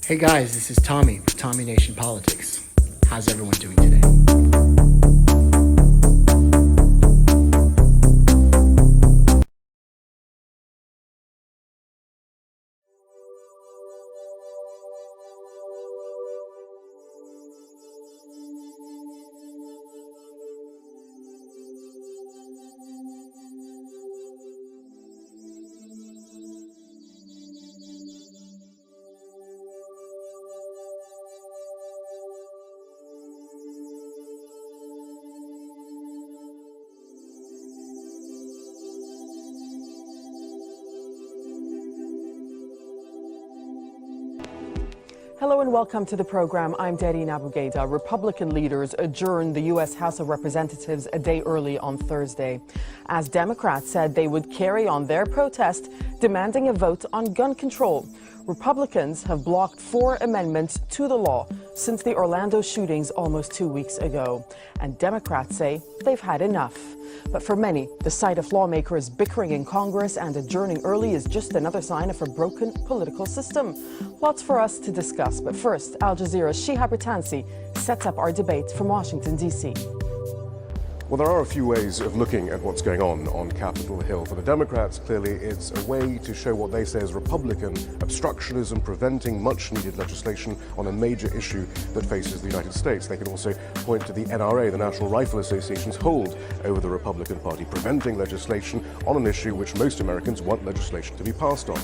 Hey guys, this is Tommy with Tommy Nation Politics. How's everyone doing today? Hello and welcome to the program. I'm Daddy Nabugeda. Republican leaders adjourned the U.S. House of Representatives a day early on Thursday, as Democrats said they would carry on their protest demanding a vote on gun control. Republicans have blocked 4 amendments to the law since the Orlando shootings almost 2 weeks ago, and Democrats say they've had enough. But for many, the sight of lawmakers bickering in Congress and adjourning early is just another sign of a broken political system. Lots for us to discuss, but first, Al Jazeera's Shihab Ratansi sets up our debate from Washington, D.C. Well, there are a few ways of looking at what's going on Capitol Hill. For the Democrats, clearly, it's a way to show what they say is Republican obstructionism, preventing much-needed legislation on a major issue that faces the United States. They can also point to the NRA, the National Rifle Association's hold over the Republican Party, preventing legislation on an issue which most Americans want legislation to be passed on.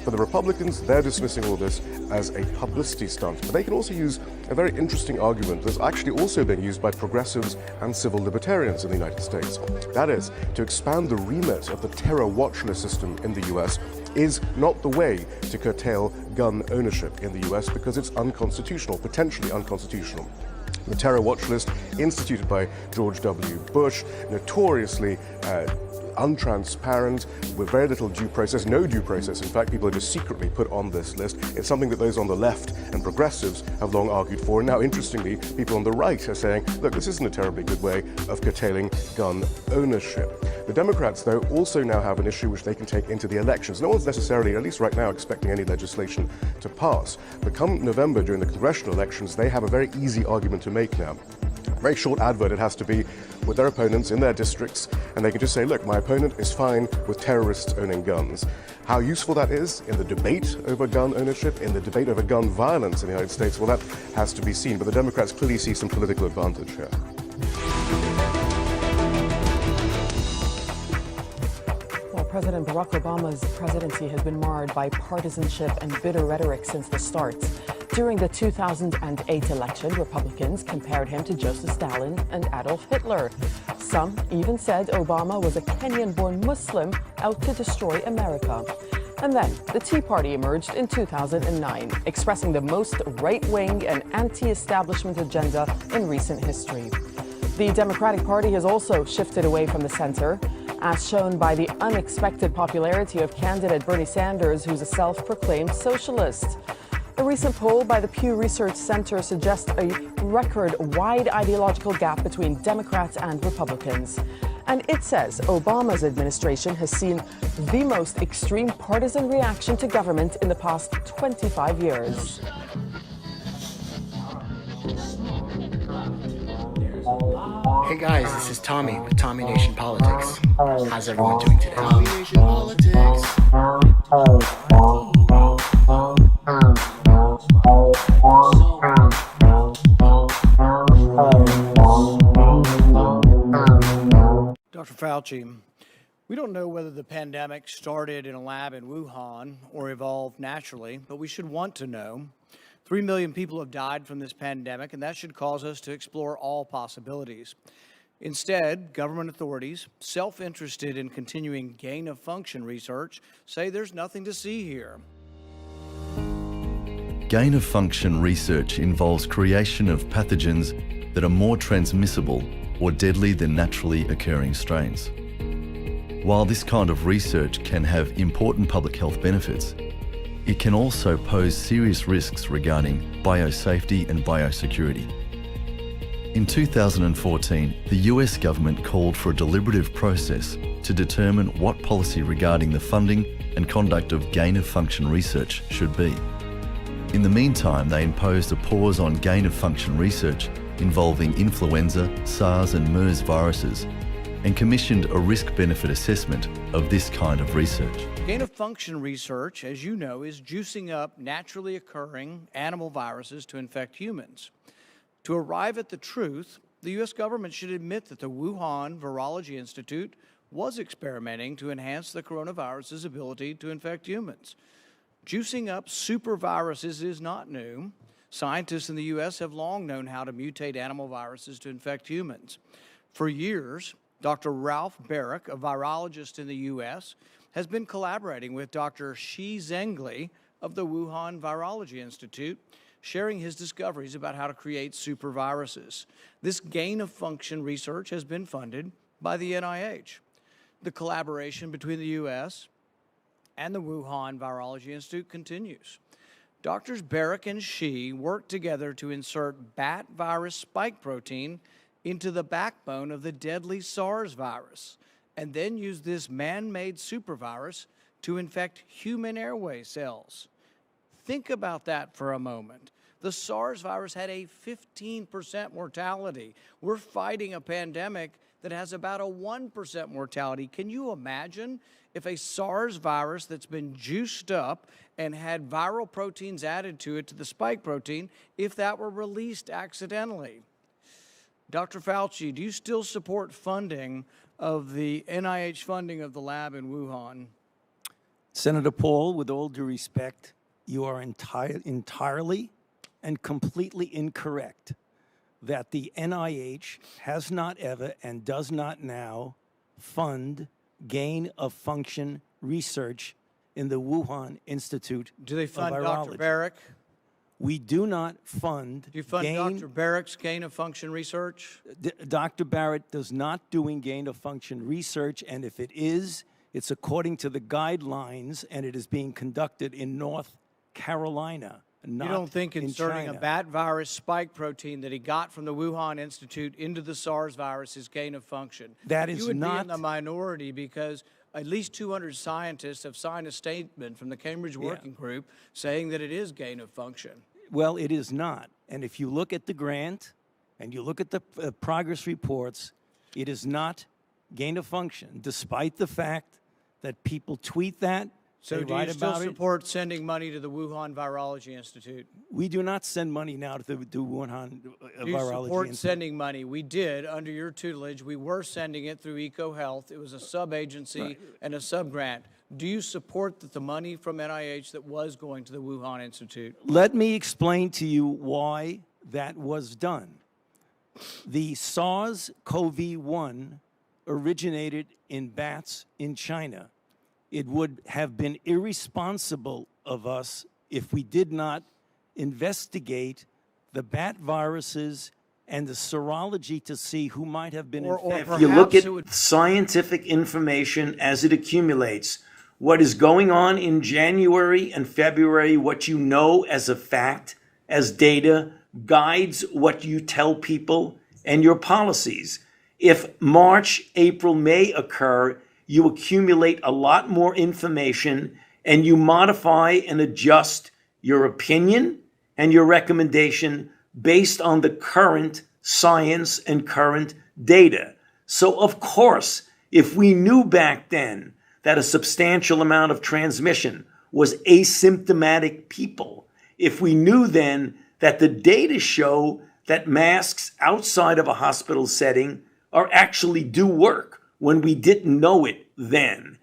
For the Republicans, they're dismissing all this as a publicity stunt. But they can also use a very interesting argument that's actually also being used by progressives and civil libertarians in the United States. That is, to expand the remit of the terror watch list system in the US is not the way to curtail gun ownership in the US because it's unconstitutional, potentially unconstitutional. The terror watch list, instituted by George W. Bush, notoriously untransparent, with very little due process, no due process. In fact, people are just secretly put on this list. It's something that those on the left and progressives have long argued for. And now, interestingly, people on the right are saying, look, this isn't a terribly good way of curtailing gun ownership. The Democrats, though, also now have an issue which they can take into the elections. No one's necessarily, at least right now, expecting any legislation to pass. But come November, during the congressional elections, they have a very easy argument to make now. Very short advert it has to be with their opponents in their districts, and they can just say, look, my opponent is fine with terrorists owning guns. How useful that is in the debate over gun ownership, in the debate over gun violence in the United States, well, that has to be seen. But the Democrats clearly see some political advantage here. President Barack Obama's presidency has been marred by partisanship and bitter rhetoric since the start. During the 2008 election, Republicans compared him to Joseph Stalin and Adolf Hitler. Some even said Obama was a Kenyan-born Muslim out to destroy America. And then the Tea Party emerged in 2009, expressing the most right-wing and anti-establishment agenda in recent history. The Democratic Party has also shifted away from the center, as shown by the unexpected popularity of candidate Bernie Sanders, who's a self-proclaimed socialist. A recent poll by the Pew Research Center suggests a record-wide ideological gap between Democrats and Republicans. And it says Obama's administration has seen the most extreme partisan reaction to government in the past 25 years. Hey guys, this is Tommy with Tommy Nation Politics. How's everyone doing today? Tommy Nation Politics. Dr. Fauci, we don't know whether the pandemic started in a lab in Wuhan or evolved naturally, but we should want to know. 3 million people have died from this pandemic, and that should cause us to explore all possibilities. Instead, government authorities, self-interested in continuing gain-of-function research, say there's nothing to see here. Gain-of-function research involves creation of pathogens that are more transmissible or deadly than naturally occurring strains. While this kind of research can have important public health benefits, it can also pose serious risks regarding biosafety and biosecurity. In 2014, the US government called for a deliberative process to determine what policy regarding the funding and conduct of gain-of-function research should be. In In the meantime, they imposed a pause on gain-of-function research involving influenza, SARS and MERS viruses, and commissioned a risk-benefit assessment of this kind of research. Gain-of-function research, as you know, is juicing up naturally occurring animal viruses to infect humans. To arrive at the truth, the U.S. government should admit that the Wuhan Virology Institute was experimenting to enhance the coronavirus's ability to infect humans. Juicing up superviruses is not new. Scientists in the U.S. have long known how to mutate animal viruses to infect humans. For years, Dr. Ralph Barrick, a virologist in the U.S., has been collaborating with Dr. Shi Zhengli of the Wuhan Virology Institute, sharing his discoveries about how to create superviruses. This gain-of-function research has been funded by the NIH. The collaboration between the U.S. and the Wuhan Virology Institute continues. Doctors Barrick and Shi worked together to insert bat virus spike protein into the backbone of the deadly SARS virus, and then use this man-made supervirus to infect human airway cells. Think about that for a moment. The SARS virus had a 15% mortality. We're fighting a pandemic that has about a 1% mortality. Can you imagine if a SARS virus that's been juiced up and had viral proteins added to it, to the spike protein, if that were released accidentally? Dr. Fauci, do you still support funding of the NIH funding of the lab in Wuhan? Senator Paul, with all due respect, you are entirely and completely incorrect that the NIH has not ever and does not now fund gain-of-function research in the Wuhan Institute Do they fund of Dr. Virology. Barrick? We do not fund Do you fund Dr. Barrick's gain-of-function research? Dr. Barrett does not doing gain-of-function research, and if it is, it's according to the guidelines, and it is being conducted in North Carolina, not You don't think in inserting China. a bat virus spike protein that he got from the Wuhan Institute into the SARS virus is gain-of-function? That is You would be not- in the minority because at least 200 scientists have signed a statement from the Cambridge Working Group saying that it is gain-of-function. Well, it is not. And if you look at the grant and you look at the progress reports, it is not gain of function, despite the fact that people tweet that, So they do write you still about it. support sending money to the Wuhan Virology Institute? We do not send money now to the Wuhan Do you Virology support Institute. sending money? We did, under your tutelage. We were sending it through EcoHealth. It was a sub-agency and a sub-grant. Do you support that the money from NIH that was going to the Wuhan Institute? Let me explain to you why that was done. The SARS-CoV-1 originated in bats in China. It would have been irresponsible of us if we did not investigate the bat viruses and the serology to see who might have been infected. Or If you look perhaps at it would- scientific information as it accumulates, what is going on in January and February, what you know as a fact, as data, guides what you tell people and your policies. If March, April, May occur, you accumulate a lot more information and you modify and adjust your opinion and your recommendation based on the current science and current data. So, of course, if we knew back then that a substantial amount of transmission was asymptomatic people, if we knew then that the data show that masks outside of a hospital setting are actually do work when we didn't know it then.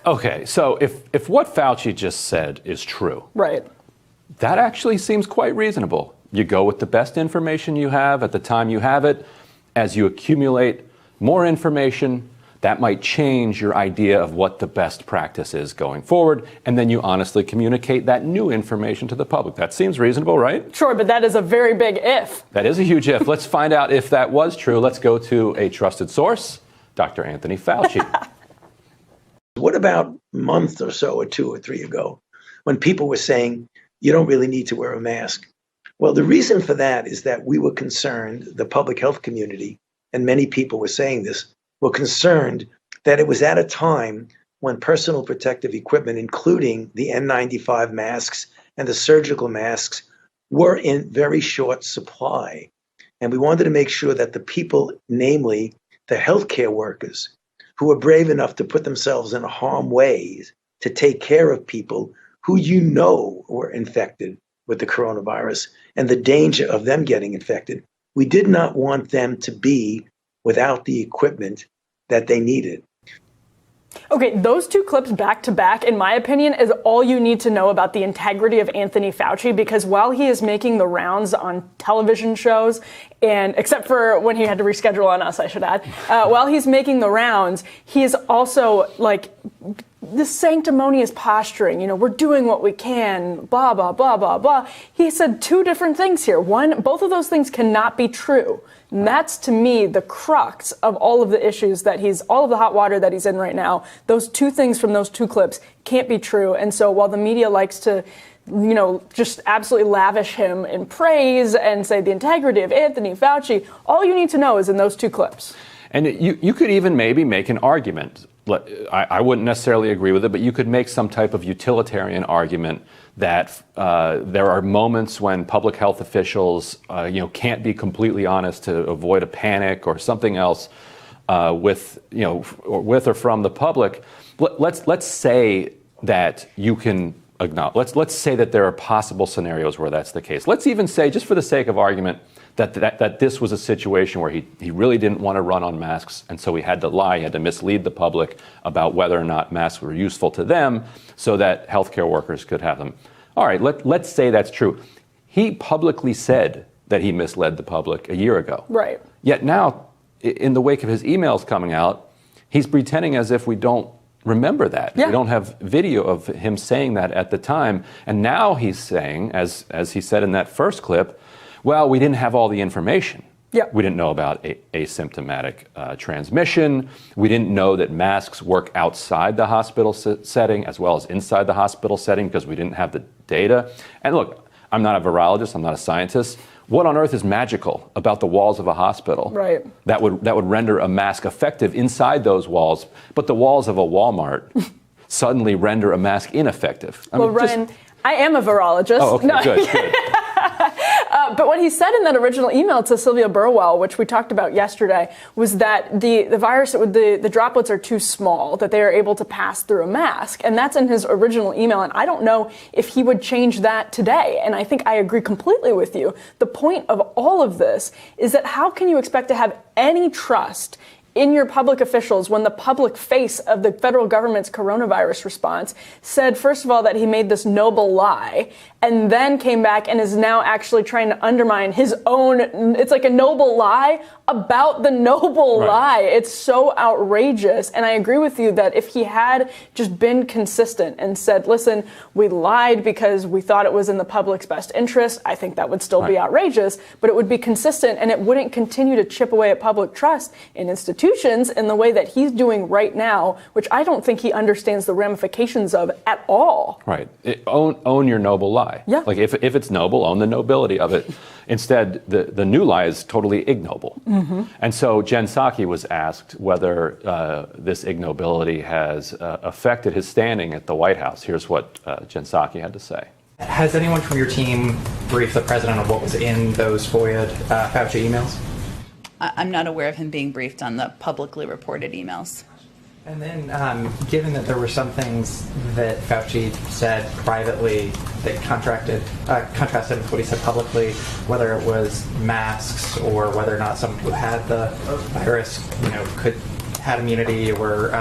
Okay, so if what Fauci just said is true, Right. that actually seems quite reasonable. You go with the best information you have at the time you have it. As you accumulate more information, that might change your idea of what the best practice is going forward, and then you honestly communicate that new information to the public. That seems reasonable, right? Sure, but that is a very big if. That is a huge if. Let's find out if that was true. Let's go to a trusted source, Dr. Anthony Fauci. What about a month or so, or 2 or 3 ago, when people were saying, you don't really need to wear a mask? Well, the reason for that is that we were concerned, the public health community, and many people were saying this, were concerned that it was at a time when personal protective equipment, including the N95 masks and the surgical masks were in very short supply. And we wanted to make sure that the people, namely the healthcare workers, who were brave enough to put themselves in harm's way to take care of people who were infected with the coronavirus and the danger of them getting infected, we did not want them to be without the equipment that they needed. Okay, those two clips back to back, in my opinion, is all you need to know about the integrity of Anthony Fauci, because while he is making the rounds on television shows, and except for when he had to reschedule on us, I should add, while he's making the rounds, he is also like this sanctimonious posturing, we're doing what we can, blah, blah, blah, blah, blah. He said two different things here. One, both of those things cannot be true. And that's, to me, the crux of all of the issues that all of the hot water that he's in right now. Those two things from those two clips can't be true. And so while the media likes to, just absolutely lavish him in praise and say the integrity of Anthony Fauci, all you need to know is in those two clips. And you could even maybe make an argument. I wouldn't necessarily agree with it, but you could make some type of utilitarian argument that there are moments when public health officials, can't be completely honest to avoid a panic or something else with or from the public. Let's say that you can acknowledge. Let's say that there are possible scenarios where that's the case. Let's even say, just for the sake of argument, that this was a situation where he really didn't want to run on masks, and so he had to lie, he had to mislead the public about whether or not masks were useful to them so that healthcare workers could have them. All right, let's say that's true. He publicly said that he misled the public a year ago. Right. Yet now, in the wake of his emails coming out, he's pretending as if we don't remember that. Yeah. We don't have video of him saying that at the time. And now he's saying, as he said in that first clip, well, we didn't have all the information. Yeah. We didn't know about asymptomatic transmission. We didn't know that masks work outside the hospital setting as well as inside the hospital setting because we didn't have the data. And look, I'm not a virologist. I'm not a scientist. What on earth is magical about the walls of a hospital that would render a mask effective inside those walls, but the walls of a Walmart suddenly render a mask ineffective? Ryan, I am a virologist. Oh, okay, good. But what he said in that original email to Sylvia Burwell, which we talked about yesterday, was that the virus, the droplets are too small, that they are able to pass through a mask. And that's in his original email. And I don't know if he would change that today. And I think I agree completely with you. The point of all of this is that how can you expect to have any trust in your public officials when the public face of the federal government's coronavirus response said, first of all, that he made this noble lie, and then came back and is now actually trying to undermine his own, it's like a noble lie about the noble lie. It's so outrageous. And I agree with you that if he had just been consistent and said, listen, we lied because we thought it was in the public's best interest, I think that would still be outrageous, but it would be consistent and it wouldn't continue to chip away at public trust in institutions in the way that he's doing right now, which I don't think he understands the ramifications of at all. Right. Own your noble lie. Yeah. Like if it's noble, own the nobility of it. Instead, the new lie is totally ignoble. Mm-hmm. And so Jen Psaki was asked whether this ignobility has affected his standing at the White House. Here's what Jen Psaki had to say. Has anyone from your team briefed the president on what was in those FOIA Fauci emails? I'm not aware of him being briefed on the publicly reported emails. And then, given that there were some things that Fauci said privately that contrasted with what he said publicly, whether it was masks or whether or not someone who had the virus, had immunity or,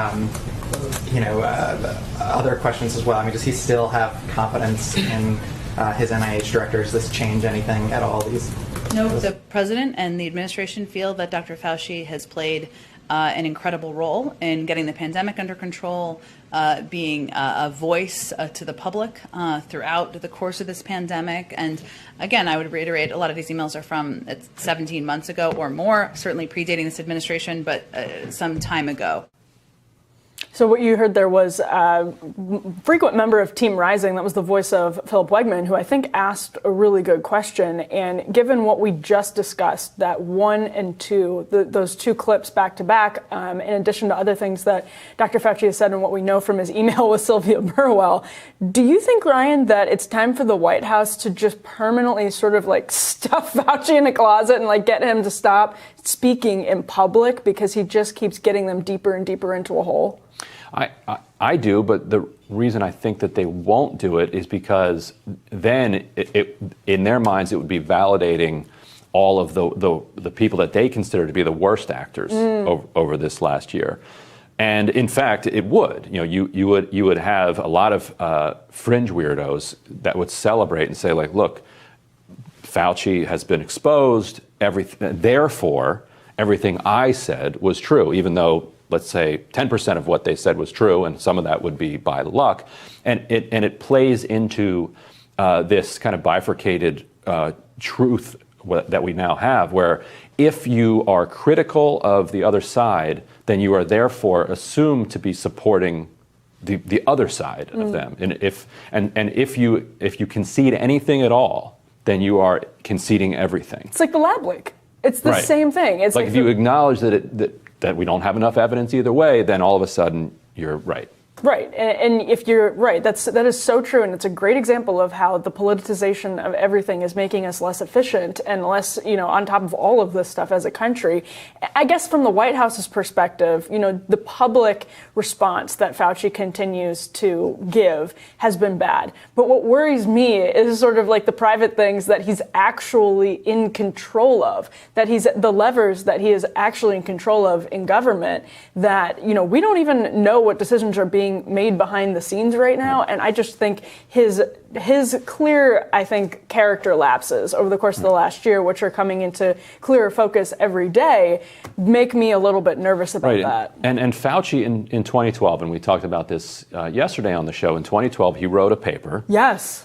other questions as well. I mean, does he still have confidence in his NIH director? Does this change anything at all? No, the president and the administration feel that Dr. Fauci has played an incredible role in getting the pandemic under control, being a voice to the public throughout the course of this pandemic. And again, I would reiterate, a lot of these emails are from 17 months ago or more, certainly predating this administration, but some time ago. So what you heard there was a frequent member of Team Rising, that was the voice of Philip Wegman, who I think asked a really good question. And given what we just discussed, that 1 and 2, those two clips back to back, in addition to other things that Dr. Fauci has said and what we know from his email with Sylvia Burwell, do you think, Ryan, that it's time for the White House to just permanently sort of like stuff Fauci in a closet and like get him to stop speaking in public because he just keeps getting them deeper and deeper into a hole? I do, but the reason I think that they won't do it is because then in their minds it would be validating all of the people that they consider to be the worst actors over this last year. And in fact, it would. You would have a lot of fringe weirdos that would celebrate and say, like, look, Fauci has been exposed. Therefore, everything I said was true, even though, let's say, 10% of what they said was true, and some of that would be by luck. And it plays into this kind of bifurcated truth that we now have, where if you are critical of the other side, then you are therefore assumed to be supporting the other side of them. And if you concede anything at all, then you are conceding everything. It's like the lab leak. It's the same thing. It's like if you acknowledge that we don't have enough evidence either way, then all of a sudden you're right. Right. And if you're right, that is so true. And it's a great example of how the politicization of everything is making us less efficient and less, on top of all of this stuff as a country. I guess from the White House's perspective, the public response that Fauci continues to give has been bad. But what worries me is sort of like the private things that he's actually in control of, that he's the levers that he is actually in control of in government, that, we don't even know what decisions are being made behind the scenes right now. And I just think his clear, character lapses over the course of the last year, which are coming into clearer focus every day, make me a little bit nervous about that. And Fauci in 2012, and we talked about this yesterday on the show, in 2012 he wrote a paper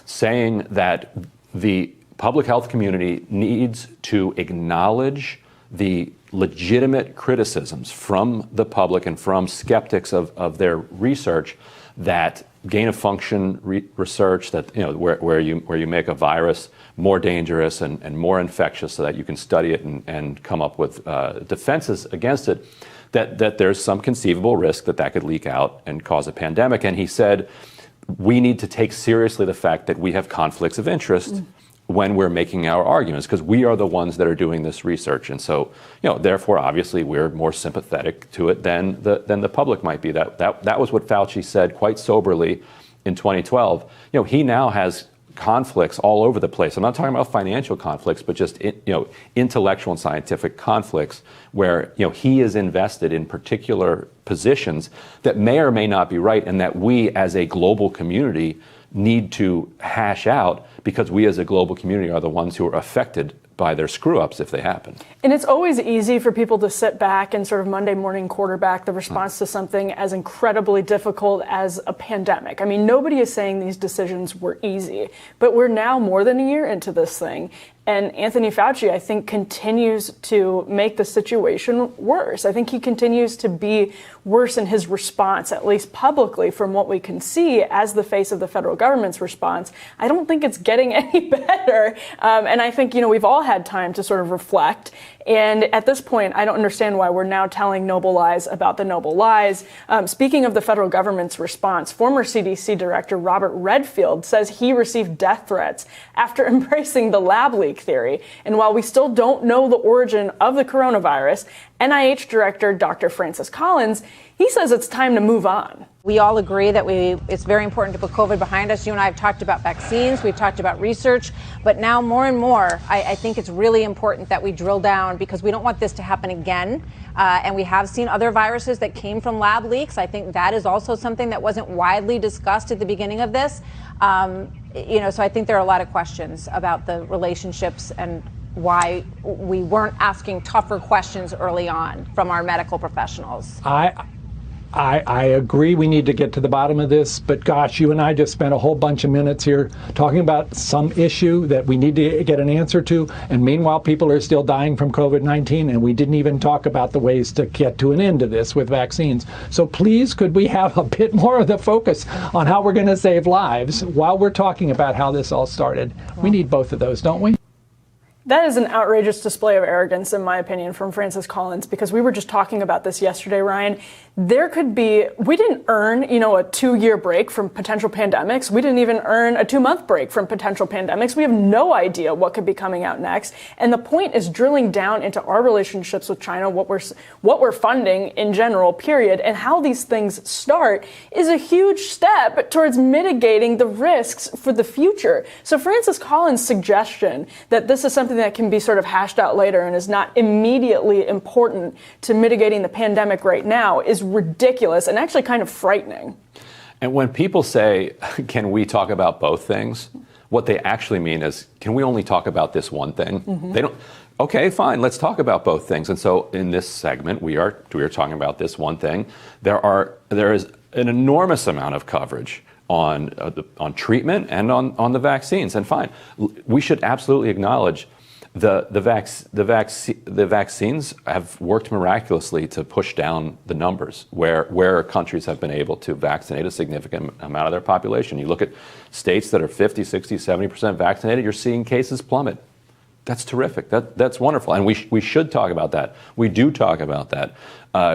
saying that the public health community needs to acknowledge the legitimate criticisms from the public and from skeptics of their research, that gain of function research, that where you make a virus more dangerous and more infectious so that you can study it and come up with defenses against it, that there's some conceivable risk that could leak out and cause a pandemic. And he said we need to take seriously the fact that we have conflicts of interest when we're making our arguments, because we are the ones that are doing this research. And so, therefore, obviously, we're more sympathetic to it than the public might be. That was what Fauci said quite soberly in 2012. He now has conflicts all over the place. I'm not talking about financial conflicts, but just intellectual and scientific conflicts where he is invested in particular positions that may or may not be right, and that we as a global community need to hash out, because we as a global community are the ones who are affected by their screw-ups if they happen. And it's always easy for people to sit back and sort of Monday morning quarterback the response to something as incredibly difficult as a pandemic. I mean, nobody is saying these decisions were easy, but we're now more than a year into this thing. And Anthony Fauci, I think, continues to make the situation worse. I think he continues to be worse in his response, at least publicly, from what we can see as the face of the federal government's response. I don't think it's getting any better. And I think, we've all had time to sort of reflect. And at this point, I don't understand why we're now telling noble lies about the noble lies. Speaking of the federal government's response, former CDC Director Robert Redfield says he received death threats after embracing the lab leak theory. And while we still don't know the origin of the coronavirus, NIH Director Dr. Francis Collins, he says it's time to move on. We all agree that it's very important to put COVID behind us. You and I have talked about vaccines, we've talked about research, but now more and more, I think it's really important that we drill down, because we don't want this to happen again. And we have seen other viruses that came from lab leaks. I think that is also something that wasn't widely discussed at the beginning of this. So I think there are a lot of questions about the relationships and why we weren't asking tougher questions early on from our medical professionals. I agree we need to get to the bottom of this, but gosh, you and I just spent a whole bunch of minutes here talking about some issue that we need to get an answer to, and meanwhile people are still dying from COVID-19, and we didn't even talk about the ways to get to an end to this with vaccines. So please, could we have a bit more of the focus on how we're going to save lives while we're talking about how this all started? We need both of those, don't we? That is an outrageous display of arrogance, in my opinion, from Francis Collins, because we were just talking about this yesterday, Ryan. We didn't earn, a 2-year break from potential pandemics. We didn't even earn a 2-month break from potential pandemics. We have no idea what could be coming out next. And the point is drilling down into our relationships with China, what we're funding in general, period, and how these things start is a huge step towards mitigating the risks for the future. So Francis Collins' suggestion that this is something that can be sort of hashed out later and is not immediately important to mitigating the pandemic right now is ridiculous and actually kind of frightening. And when people say, can we talk about both things? What they actually mean is, can we only talk about this one thing? Mm-hmm. They don't. Okay, fine, let's talk about both things. And so in this segment, we are talking about this one thing. There is an enormous amount of coverage on treatment and on the vaccines. And fine, we should absolutely acknowledge the vaccines have worked miraculously to push down the numbers where countries have been able to vaccinate a significant amount of their population. You look at states that are 50, 60, 70% vaccinated, you're seeing cases plummet. That's terrific. That's wonderful. And we should talk about that. We do talk about that.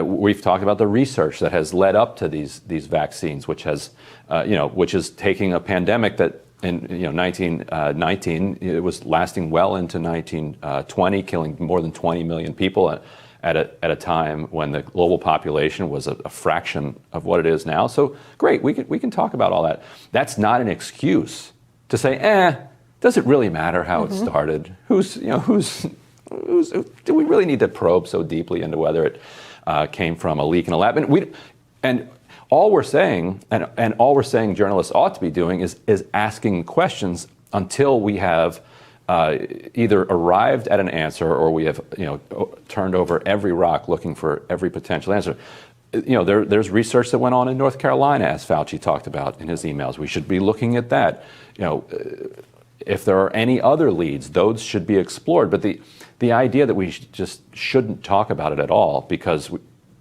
We've talked about the research that has led up to these vaccines, which is taking a pandemic that in 1919, it was lasting well into 1920, killing more than 20 million people at a time when the global population was a fraction of what it is now. So great, we can talk about all that. That's not an excuse to say, does it really matter how it started? Do we really need to probe so deeply into whether it came from a leak in a lab? And all we're saying, and all we're saying journalists ought to be doing is asking questions until we have either arrived at an answer or we have turned over every rock looking for every potential answer. There's research that went on in North Carolina, as Fauci talked about in his emails. We should be looking at that. If there are any other leads, those should be explored. But the idea that we just shouldn't talk about it at all because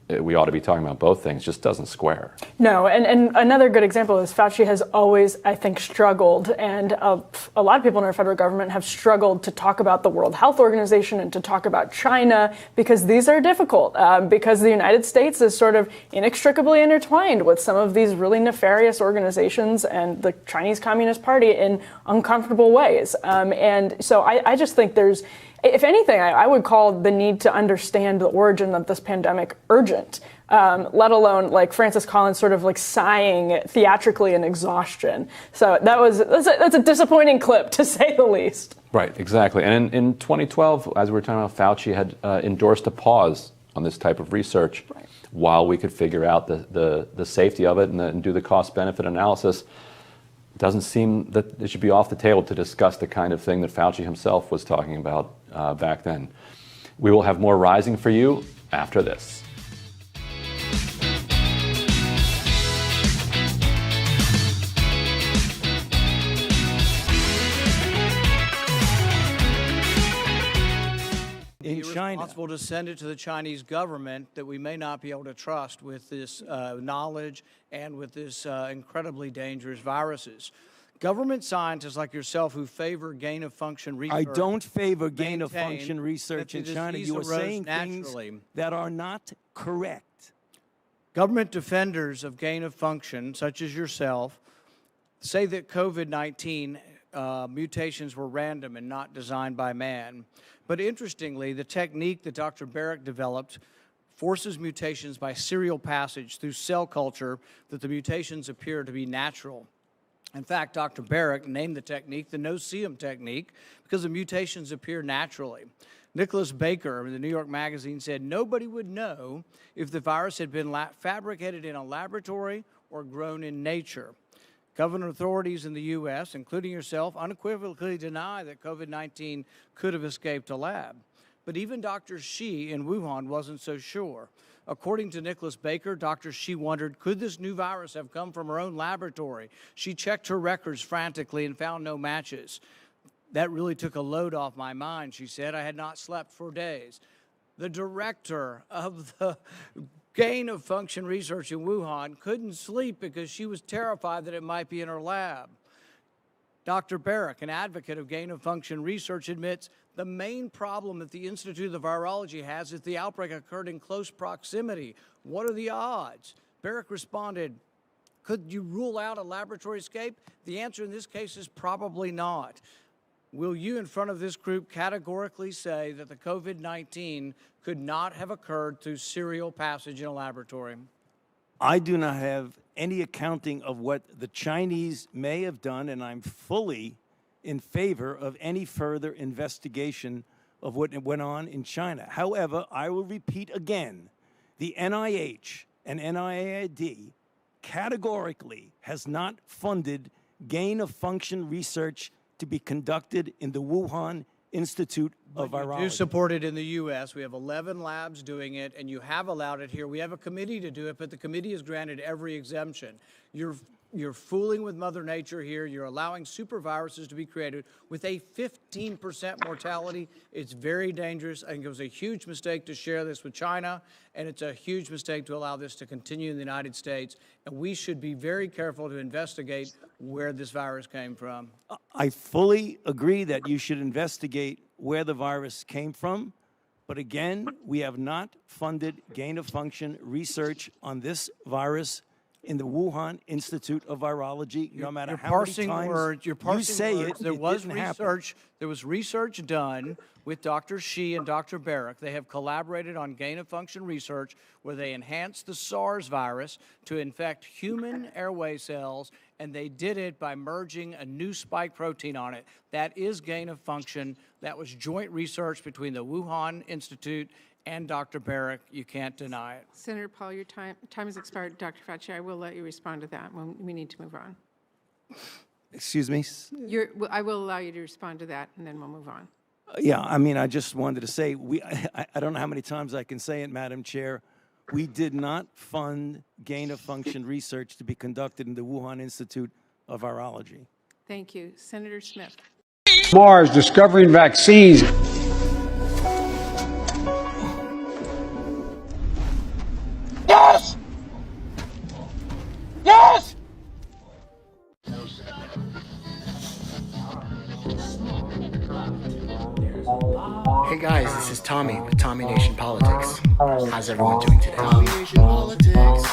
we ought to be talking about both things just doesn't square. No, and another good example is Fauci has always, I think, struggled, and a lot of people in our federal government have struggled to talk about the World Health Organization and to talk about China because these are difficult, because the United States is sort of inextricably intertwined with some of these really nefarious organizations and the Chinese Communist Party in uncomfortable ways. And so I just think if anything, I would call the need to understand the origin of this pandemic urgent, let alone like Francis Collins sort of like sighing theatrically in exhaustion. So that's a disappointing clip, to say the least. Right, exactly. And in 2012, as we were talking about, Fauci had endorsed a pause on this type of research while we could figure out the safety of it and do the cost-benefit analysis. It doesn't seem that it should be off the table to discuss the kind of thing that Fauci himself was talking about back then. We will have more Rising for you after this. In China, responsible to send it to the Chinese government that we may not be able to trust with this knowledge and with this incredibly dangerous viruses. Government scientists like yourself who favor gain-of-function research. I don't favor gain-of-function research in China. You are saying things that are not correct. Government defenders of gain-of-function, such as yourself, say that COVID-19 mutations were random and not designed by man. But interestingly, the technique that Dr. Barrick developed forces mutations by serial passage through cell culture that the mutations appear to be natural. In fact, Dr. Barrick named the technique the no-see-em technique because the mutations appear naturally. Nicholas Baker in the New York Magazine said nobody would know if the virus had been fabricated in a laboratory or grown in nature. Government authorities in the U.S., including yourself, unequivocally deny that COVID-19 could have escaped a lab. But even Dr. Shi in Wuhan wasn't so sure. According to Nicholas Baker, Dr. Shi wondered, could this new virus have come from her own laboratory? She checked her records frantically and found no matches. That really took a load off my mind, she said. I had not slept for days. The director of the gain of function research in Wuhan couldn't sleep because she was terrified that it might be in her lab. Dr. Barrick, an advocate of gain of function research, admits the main problem that the Institute of Virology has is the outbreak occurred in close proximity. What are the odds? Barrick responded, could you rule out a laboratory escape? The answer in this case is probably not. Will you, in front of this group, categorically say that the COVID-19 could not have occurred through serial passage in a laboratory? I do not have any accounting of what the Chinese may have done, and I'm fully in favor of any further investigation of what went on in China. However, I will repeat again, the NIH and NIAID categorically has not funded gain-of-function research to be conducted in the Wuhan Institute of Virology. You support it in the U.S. We have 11 labs doing it, and you have allowed it here. We have a committee to do it, but the committee has granted every exemption. You're fooling with Mother Nature here. You're allowing superviruses to be created with a 15% mortality. It's very dangerous. I think it was a huge mistake to share this with China, and it's a huge mistake to allow this to continue in the United States. And we should be very careful to investigate where this virus came from. I fully agree that you should investigate where the virus came from. But again, we have not funded gain-of-function research on this virus in the Wuhan Institute of Virology, no matter how many times you say it, There was didn't happen. research. There was research done with Dr. Shi and Dr. Barrick. They have collaborated on gain-of-function research where they enhanced the SARS virus to infect human airway cells, and they did it by merging a new spike protein on it. That is gain-of-function. That was joint research between the Wuhan Institute and Dr. Barrick. You can't deny it. Senator Paul, your time has expired. Dr. Fauci, I will let you respond to that when we need to move on. Excuse me? I will allow you to respond to that, and then we'll move on. Yeah, I mean, I just wanted to say, I don't know how many times I can say it, Madam Chair. We did not fund gain-of-function research to be conducted in the Wuhan Institute of Virology. Thank you. Senator Smith. Mars discovering vaccines. Yes! Yes! Hey guys, this is Tommy with Tommy Nation Politics. How's everyone doing today? Tommy Nation Politics.